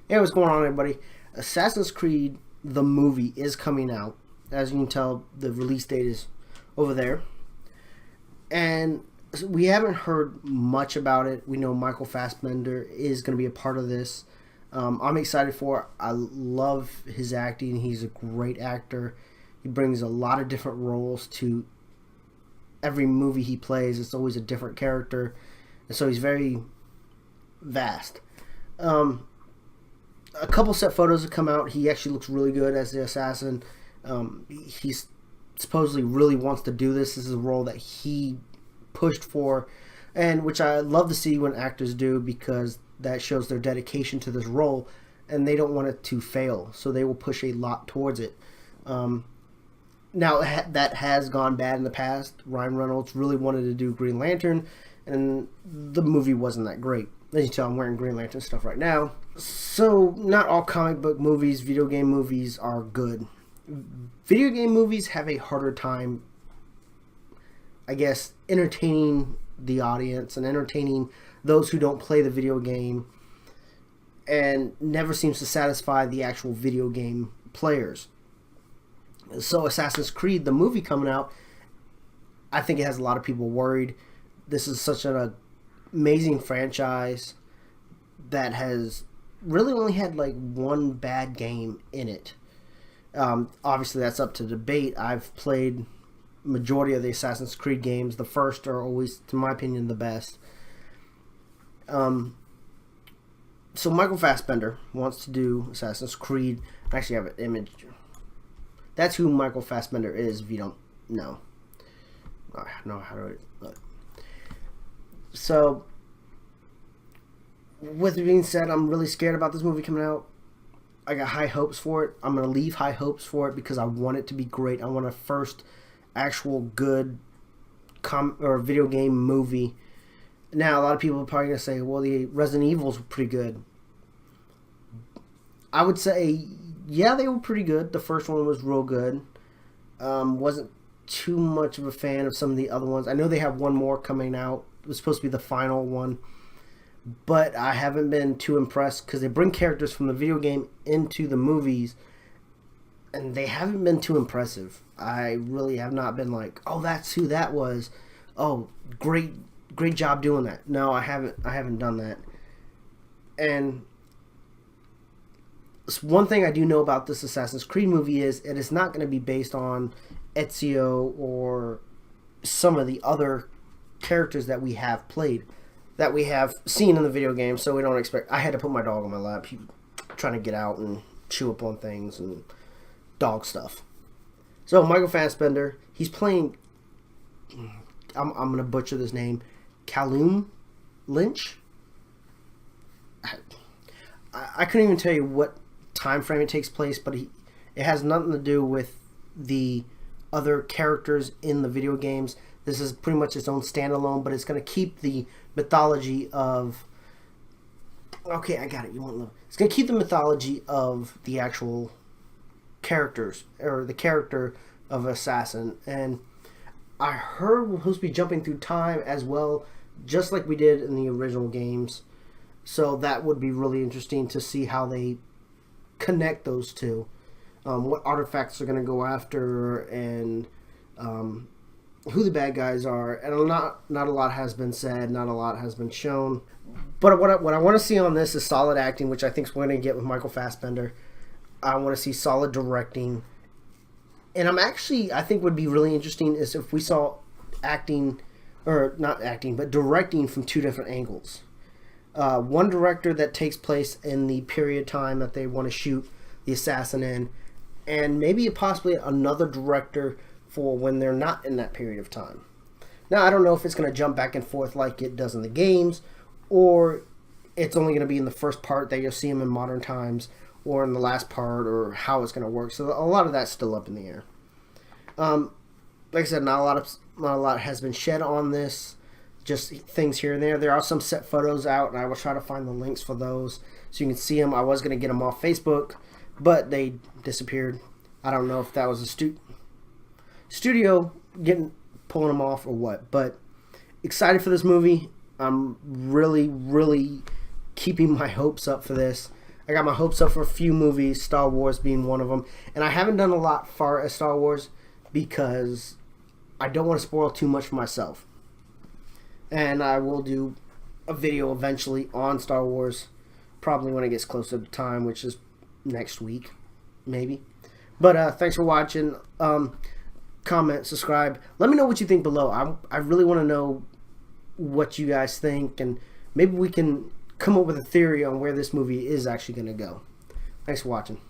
Hey, what's going on, everybody? Assassin's Creed, the movie, is coming out. As you can tell, the release date is over there. And we haven't heard much about it. We know Michael Fassbender is going to be a part of this. I'm excited for it. I love his acting. He's a great actor. He brings a lot of different roles to every movie he plays. It's always a different character. And so he's very vast. A couple set photos have come out. He actually looks really good as the assassin. He's supposedly really wants to do this. This is a role that he pushed for, and which I love to see when actors do, because that shows their dedication to this role, and they don't want it to fail, so they will push a lot towards it. Now, that has gone bad in the past. Ryan Reynolds really wanted to do Green Lantern, and the movie wasn't that great. As you tell, I'm wearing Green Lantern stuff right now. So, not all comic book movies, video game movies are good. Video game movies have a harder time, I guess, entertaining the audience and entertaining those who don't play the video game, and never seems to satisfy the actual video game players. So Assassin's Creed, the movie coming out, I think it has a lot of people worried. This is such an amazing franchise that has really only had like one bad game in it. Obviously, that's up to debate. I've played majority of the Assassin's Creed games. The first are always, to my opinion, the best. So Michael Fassbender wants to do Assassin's Creed. I actually have an image. That's who Michael Fassbender is, if you don't know. I know how to look. So, with it being said, I'm really scared about this movie coming out. I got high hopes for it. I'm going to leave high hopes for it because I want it to be great. I want a first actual good video game movie. Now, a lot of people are probably going to say, well, the Resident Evils were pretty good. I would say, yeah, they were pretty good. The first one was real good. Wasn't too much of a fan of some of the other ones. I know they have one more coming out. It was supposed to be the final one. But I haven't been too impressed because they bring characters from the video game into the movies, and they haven't been too impressive. I really have not been like, oh, that's who that was. Oh, great job doing that. No, I haven't done that. And one thing I do know about this Assassin's Creed movie is it is not going to be based on Ezio or some of the other characters that we have played, that we have seen in the video game. So we don't expect. I had to put my dog on my lap. He trying to get out and chew up on things and dog stuff. So Michael Fassbender, he's playing. I'm gonna butcher this name, Callum Lynch. I couldn't even tell you what time frame it takes place, but it has nothing to do with the other characters in the video games. This is pretty much its own standalone, but it's going to keep the mythology of... Okay, I got it. You won't know. It's going to keep the mythology of the actual characters, or the character of Assassin. And I heard we're supposed to be jumping through time as well, just like we did in the original games. So that would be really interesting to see how they connect those two. What artifacts are going to go after, and who the bad guys are. And not a lot has been said, not a lot has been shown. But what I want to see on this is solid acting, which I think we're going to get with Michael Fassbender. I want to see solid directing. And I think would be really interesting is if we saw acting, or not acting, but directing from two different angles. One director that takes place in the period time that they want to shoot the assassin in, and maybe possibly another director for when they're not in that period of time. Now, I don't know if it's going to jump back and forth like it does in the games, or it's only going to be in the first part that you'll see him in modern times, or in the last part, or how it's going to work. So a lot of that's still up in the air. Like I said, not a lot has been shed on this. Just things here and there. There are some set photos out, and I will try to find the links for those so you can see them. I was going to get them off Facebook, but they disappeared. I don't know if that was a studio pulling them off or what. But excited for this movie. I'm really, really keeping my hopes up for this. I got my hopes up for a few movies, Star Wars being one of them. And I haven't done a lot far as Star Wars because I don't want to spoil too much for myself. And I will do a video eventually on Star Wars, probably when it gets closer to time, which is next week, maybe. But thanks for watching. Comment, subscribe. Let me know what you think below. I really want to know what you guys think, and maybe we can come up with a theory on where this movie is actually going to go. Thanks for watching.